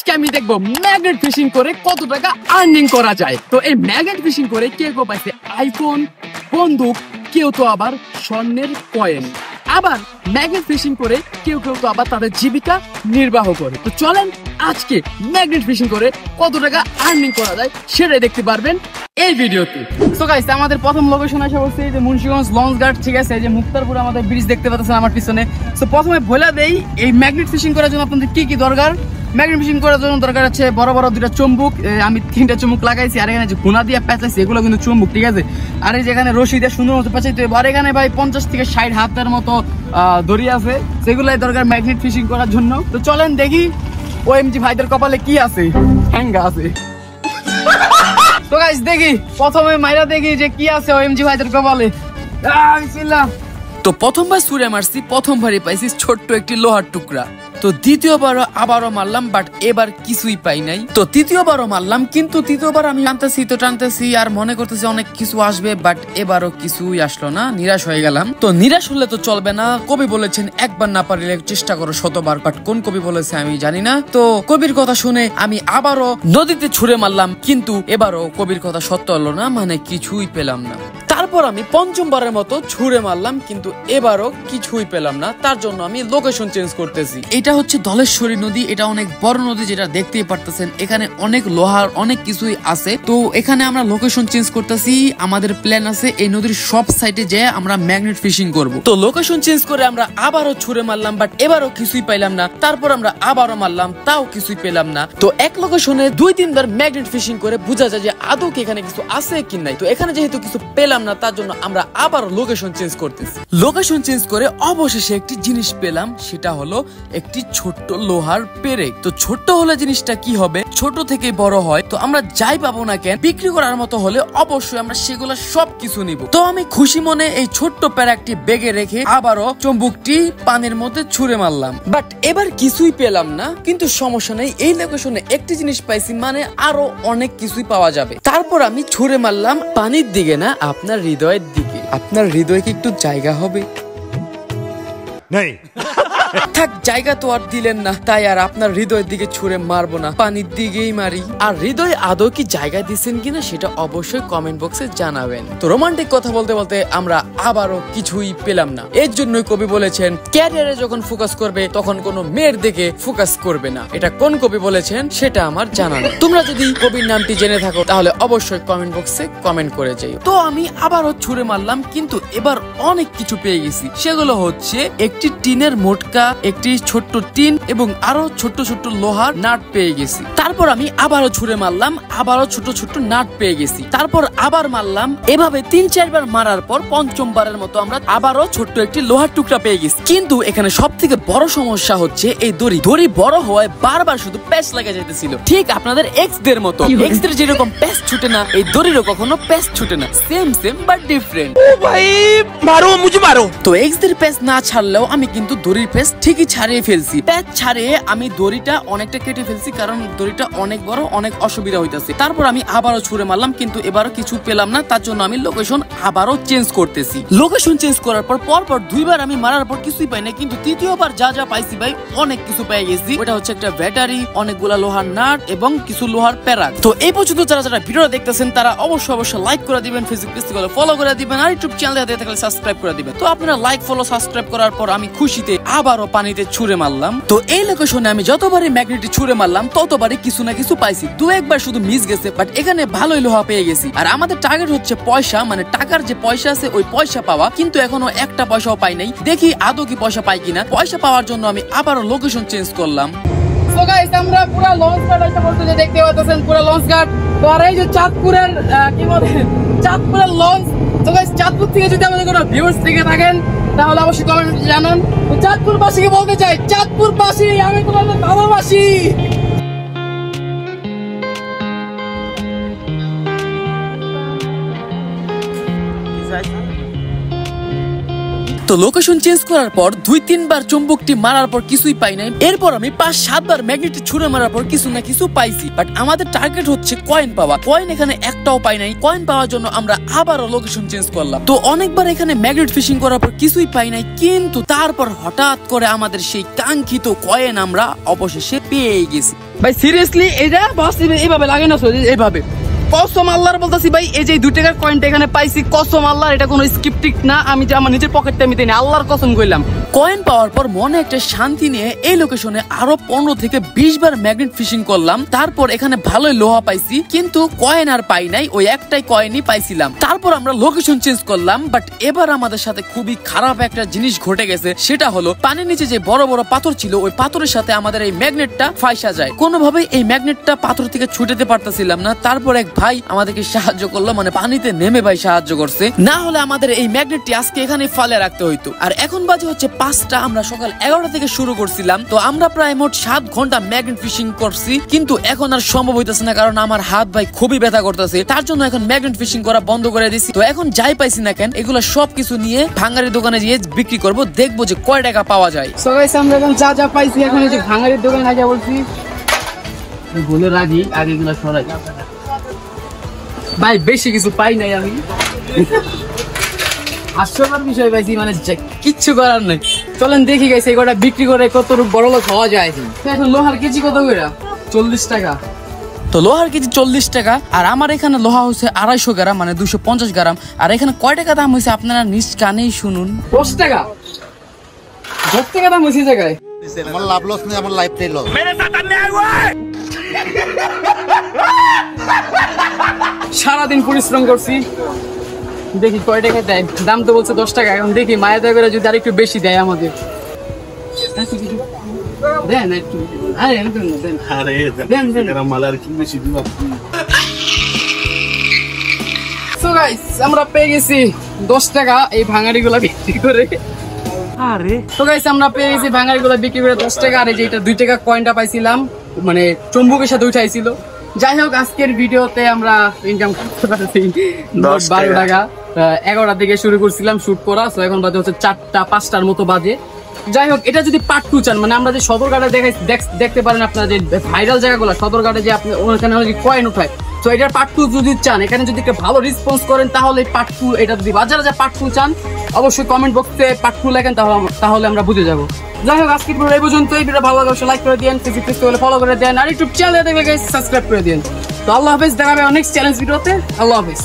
আজকে আমি দেখবো ম্যাগনেট ফিশিং করে কত টাকা আর্নিং করা যায়। তো এই ম্যাগনেট ফিশিং করে কেউ কেউ পাইছে আইফোন, বন্দুক, কেউ তো আবার স্বর্ণের কয়েন, আবার ম্যাগনেট ফিশিং করে কেউ কেউ তো আবার তাদের জীবিকা নির্বাহ করে। তো চলেন আজকে ম্যাগনেট ফিশিং করে কত টাকা আর্নিং করা যায় সেটাই দেখতে পারবেন এই ভিডিওতে। তো গাইস আমাদের প্রথম লোকেশন আসা হচ্ছে এই যে মুন্সিগঞ্জ লঞ্চ ঘাট, ঠিক আছে? এই যে মুক্তারপুর আমাদের ব্রিজ দেখতে পাচ্ছেন আমার পিছনে। তো প্রথমে বলে দেই এই ম্যাগনেট ফিশিং করার জন্য আপনাদের কি কি দরকার। ম্যাগনেট ফিশিং করার জন্য দরকার আছে বড় বড় দুইটা চুম্বুক, আমি 3টা চুম্বুক লাগাইছি, আর এখানে যে গুনা দিয়ে প্যাঁচাইছি এগুলো কিন্তু চুম্বুক, ঠিক আছে? আর এই যেখানে রশি দিয়ে সুন্দর মতো প্যাঁচাইতে হবে। আর এখানে ভাই 50 থেকে 60 হাতের মতো দড়ি আছে, সেগুলাই দরকার ম্যাগনেট ফিশিং করার জন্য। তো চলেন দেখি ওএমজি ভাইদের কপালে কি আছে, হ্যাঙ্গা আছে। তো গাইস দেখি প্রথমে মাইরা দেখি যে কি আছে ওএমজি ভাইদের কপালে। বিসমিল্লাহ। তো প্রথমবার ছুঁড়ে মারছি, প্রথমবারই পাইছি ছোট্ট একটি লোহার টুকরা। তো দ্বিতীয়বারও আবারও মারলাম, বাট এবার কিছুই পাই নাই। তো তৃতীয়বারও মারলাম, কিন্তু তৃতীয়বার আমি টানতেছি আর মনে করতেছি অনেক কিছু আসবে, বাট এবারও কিছুই আসলো না। নিরাশ হয়ে গেলাম। তো নিরাশ হলে তো চলবে না, কবি বলেছেন একবার না পারলে চেষ্টা করো শতবার, বাট কোন কবি বলেছে আমি জানি না। তো কবির কথা শুনে আমি আবারও নদীতে ছুঁড়ে মারলাম, কিন্তু এবারও কবির কথা সত্য হলো না, মানে কিছুই পেলাম না। তারপর আমি পঞ্চমবারের মতো ছুঁড়ে মারলাম, কিন্তু এবারও কিছুই পেলাম না। তার জন্য আমি লোকেশন চেঞ্জ করতেছি। এটা হচ্ছে ধলেশ্বরী নদী, এটা অনেক বড় নদী, যেটা দেখতেই পারতেছেন। এখানে অনেক লোহার অনেক কিছুই আছে। তো এখানে আমরা লোকেশন চেঞ্জ করতেছি। আমাদের প্ল্যান আছে এই নদীর সব সাইডে যেয়ে আমরা ম্যাগনেট ফিশিং করব। তো লোকেশন চেঞ্জ করে আমরা আবারও ছুঁড়ে মারলাম, বাট এবারও কিছুই পাইলাম না। তারপর আমরা আবারও মারলাম, তাও কিছুই পেলাম না। তো এক লোকেশনে 2-3 বার ম্যাগনেট ফিশিং করে বোঝা যায় যে আদৌ কি এখানে কিছু আছে কি নাই। তো এখানে যেহেতু কিছু পেলাম না, তার জন্য আমরা আবার লোকেশন চেঞ্জ করতেছি। লোকেশন চেঞ্জ করে অবশেষে একটি জিনিস পেলাম, সেটা হলো একটি ছোট্ট লোহার পেরেক। তো ছোট্ট হলে জিনিসটা কি হবে, ছোট থেকে বড় হয়। তো আমরা যাই পাবো না কেন, বিক্রি করার মতো হলে অবশ্যই আমরা সেগুলো সবকিছু নিব। তো আমি খুশি মনে এই ছোট্ট পেরেকটি ব্যাগে রেখে আবারও চুম্বুকটি পানির মধ্যে ছুঁড়ে মারলাম, বাট এবার কিছুই পেলাম না। কিন্তু সমস্যা নেই, এই লোকেশনে একটি জিনিস পাইছি, মানে আরো অনেক কিছুই পাওয়া যাবে। তারপর আমি ছুঁড়ে মারলাম পানির দিকে না, আপনার হৃদয়ের দিকে। আপনার হৃদয়ে কি একটু জায়গা হবে? নাই। থাক, জায়গা তো আর দিলেন না, তাই আর আপনার হৃদয়ের দিকে ছুঁড়ে মারবো না, পানির দিকেই মারি। আর হৃদয় আদৌ কি জায়গা দিচ্ছেন কিনা সেটা অবশ্যই কমেন্ট বক্সে জানাবেন। তো রোমান্টিক কথা বলতে বলতে আমরা আবারও কিছুই পেলাম না। এর জন্যই কবি বলেছেন ক্যারিয়ারে যখন ফোকাস করবে তখন কোনো মেয়ের দিকে ফোকাস করবে না। এটা কোন কবি বলেছেন সেটা আমার জানা নেই। তোমরা যদি কবির নামটি জেনে থাকো তাহলে অবশ্যই কমেন্ট বক্সে কমেন্ট করে যাই। তো আমি আবারও ছুঁড়ে মারলাম, কিন্তু এবার অনেক কিছু পেয়ে গেছি। সেগুলো হচ্ছে একটি টিনের মোটকা, একটি ছোট্ট টিন এবং আরো ছোট্ট ছোট্ট লোহার নাট পেয়ে গেছি। তারপর আমি আবারও ছুঁড়ে মারলাম, আবারও ছোট ছোট্ট নাট পেয়ে গেছি। তারপর আবার মারলাম, এভাবে 3-4 বার মারার পর পঞ্চমবারের মতো আমরা আবারও ছোট্ট একটি লোহার টুকরা পেয়ে গেছি। কিন্তু এখানে সব থেকে বড় সমস্যা হচ্ছে এই দড়ি বড় হওয়ায় বারবার শুধু প্যাচ লাগা যাইতেছিল, ঠিক আপনাদের এক্স দের মতো। এক্স দের যেরকম প্যাচ ছুটে না, এই দড়িরও কখনো প্যাচ ছুটে না, সেম বাট ডিফারেন্ট। ও ভাই মারো, মুঝে মারো। তো এক্স দের প্যাচ না ছাড়লেও আমি কিন্তু দড়ির প্যাচ ঠিকই ছাড়িয়ে ফেলছি। প্যাচ ছাড়িয়ে আমি দড়িটা অনেকটা কেটে ফেলছি, কারণ দড়িটা অনেক বড়, অনেক অসুবিধা হইতেছে। তারপর আমি আবারও ছুঁড়ে মারলাম, কিন্তু এবারও কিছু পেলাম না। তার জন্য আমি লোকেশন আবারও চেঞ্জ করতেছি। লোকেশন চেঞ্জ করার পর পরপর 2 বার আমি মারার পর কিছুই পাই না, কিন্তু তৃতীয়বার যা যা পাইছি ভাই অনেক কিছু পেয়ে গেছি। ওটা হচ্ছে একটা ব্যাটারি, অনেকগুলা লোহার নাট এবং কিছু লোহার প্যারাক। তো এই পর্যন্ত যারা ভিডিওটা দেখতেছেন তারা অবশ্যই লাইক করে দিবেন, ফেসবুক পেজ থেকে ফলো করে দিবেন, আর ইউটিউব চ্যানেল দেখে থাকলে সাবস্ক্রাইব করে দিবেন। তো আপনারা লাইক, ফলো, সাবস্ক্রাইব করার পর আমি খুশিতে আবারও পানিতে ছুঁড়ে মারলাম। তো এই লোকেশনে আমি যতবারই ম্যাগনেটটি ছুঁড়ে মারলাম ততবারই কিছু না কিছু পাইছি। 2-1 শুধু মিস গেছে, বাট এখানে ভালোই লোহা পেয়ে গেছি। আর আমাদের টার্গেট হচ্ছে পয়সা, মানে টাকার যে পয়সা আছে ওই পয়সা পাওয়া, কিন্তু এখনো একটা পয়সাও পাই নাই। দেখি আদৌ কি পয়সা পাই কিনা। পয়সা পাওয়ার জন্য আমি আবারও লোকেশন চেঞ্জ করলাম। তো গাইস আমরা পুরো লঞ্চ ঘাট এসে পড়তে দেখতে পাচ্ছেন, পুরো লঞ্চ ঘাট। তো আর এই যে চাঁদপুরের কি বলে চাঁদপুরের লঞ্চ। তো গাইস চাঁদপুর থেকে যদি আমাদের কোনো ভিউয়ার্স থেকে থাকেন তাহলে অবশ্যই কমেন্টে জানান। তো চাঁদপুরবাসীকে বলতে চাই, চাঁদপুরবাসী আমি তোমাদের ভালোবাসি। তো লোকেশন চেঞ্জ করার পর 2-3 বার চুম্বকটি মারার পর কিছুই পাই নাই। এরপর আমি 5-7 বার ম্যাগনেটটি ছুঁড়ে মারার পর কিছু না কিছু পাইছি, বাট আমাদের টার্গেট হচ্ছে কয়েন পাওয়া। কয়েন এখানে একটাও পাই নাই। কয়েন পাওয়ার জন্য আমরা আবারও লোকেশন চেঞ্জ করলাম। তো অনেকবার এখানে ম্যাগনেট ফিশিং করার পর কিছুই পাই নাই, কিন্তু তারপর হঠাৎ করে আমাদের সেই কাঙ্ক্ষিত কয়েন আমরা অবশেষে পেয়ে গেছি। ভাই সিরিয়াসলি এটা বস এইভাবে লাগে না, এইভাবে কসম আল্লাহর বলতেছি ভাই, এই যে 2 টাকার কয়েনটা এখানে পাইছি, কসম আল্লাহর, এটা কোনো স্ক্রিপ্টিক না, আমি যে আমার নিজের পকেটটা আমি দেই, আল্লাহর কসম কইলাম। কয়েন পাওয়ার পর মনে একটা শান্তি নিয়ে এই লোকেশনে আরো 15 থেকে 20 বার ম্যাগনেট ফিশিং করলাম। তারপর এখানে ভালোই লোহা পাইছি, কিন্তু কয়েন আর পাই নাই, ওই একটাই কয়েনই পাইছিলাম। তারপর আমরা লোকেশন চেঞ্জ করলাম, বাট এবার আমাদের সাথে খুবই খারাপ একটা জিনিস ঘটে গেছে। সেটা হলো পানির নিচে যে বড় বড় পাথর ছিল, ওই পাথরের সাথে আমাদের এই ম্যাগনেটটা ফাইসা যায়। কোনোভাবেই এই ম্যাগনেটটা পাথর থেকে ছুটাতে পারতেছিলাম না। তারপর এক ভাই আমাদেরকে সাহায্য করলো, মানে পানিতে নেমে ভাই সাহায্য করছে, না হলে আমাদের এই ম্যাগনেটটি আজকে এখানে ফালে রাখতে হইতো। আর এখন বাজে হচ্ছে 5টা, আমরা সকাল 11টা থেকে শুরু করছিলাম। তো আমরা প্রায় মোট 7 ঘন্টা ম্যাগনেট ফিশিং করছি, কিন্তু এখন আর সম্ভব হইতেছে না, কারণ আমার হাত ভাই খুবই ব্যথা করতেছে। তার জন্য এখন ম্যাগনেট ফিশিং করা বন্ধ করে দিছি। তো এখন যাই পাইছি না কেন, এগুলো সবকিছু নিয়ে ভাঙারির দোকানে গিয়ে বিক্রি করব, দেখবো যে কয় টাকা পাওয়া যায়। সো গাইস আমরা এখন যা যা পাইছি এখন এই যে ভাঙারির দোকানে আগে বলছি বলে রাখি, আগে এগুলো সরাই। ভাই বেশি কিছু পাই নাই আমি, হাস্যকর বিষয় পাইছি, মানে কিচ্ছু করার নাই। চলেন দেখি গেছে এগুলো বিক্রি করে কত বড় লোক হওয়া যায়। এখন লোহার কেজি কত করে? 40 টাকা। তো লোহার কেজি 40 টাকা, আর আমার এখানে লোহা হচ্ছে 250 গ্রাম, মানে 250 গ্রাম। আর এখানে কয় টাকা দাম হয়েছে আপনারা নিজ কানেই শুনুন। 10 টাকা। 10 টাকা দাম হয়েছে জায়গায়। আমার লাভ লস নেই, আমার লাইফটাই লস। সারাদিন পরিশ্রম করছি, দেখি কয় টাকা দেয়। দাম তো বলছে 10 টাকা। এখন দেখি মায়া দয়া করে যদি আর একটু বেশি দেয় আমাদের। দেন একটু, আরে দেন দেন। সো গাইস আমরা পেয়ে গেছি 10 টাকা এই ভাঙাড়িগুলা বিক্রি করে। তো গাইস আমরা পেয়ে গেছি ভাঙাড়িগুলা বিক্রি করে 10 টাকা। আর এই যে এটা 2 টাকা কয়েনটা পাইছিলাম, মানে চুম্বকের সাথে উঠাইছিল। যাই হোক আজকের ভিডিওতে আমরা ইনকাম করতে পারছি 12 টাকা। 11টা থেকে শুরু করছিলাম শুট করা, তো এখন বাজে হচ্ছে 4টা 5টার মতো বাজে। যাই হোক এটা যদি পার্ট 2 চান, মানে আমরা যে সদরঘাটে দেখতে পারেন আপনারা যে ভাইরাল জায়গাগুলো, সদরঘাটে যে আপনি ওখানে কয়েন উঠায়, তো এটার পার্ট 2 যদি চান, এখানে যদি একটা ভালো রেসপন্স করেন, তাহলে পার্ট 2 এটা যদি বাজারে যা পার্ট 2 চান, অবশ্যই কমেন্ট বক্সে পার্ট 2 লেখেন, তাহলে আমরা বুঝে যাবো। যাই হোক আজকের ভিডিও এই পর্যন্ত। এই ভিডিও ভালো লাগলে অবশ্যই লাইক করে দেন, ফেসবুক পেজ ফলো করে দেন, আর ইউটিউব চ্যানেলে দেখলে গাইস সাবস্ক্রাইব করে দেন। তো আল্লাহ হাফেজ, দেখা হবে নেক্সট চ্যালেঞ্জ ভিডিওতে। আল্লাহ হাফেজ।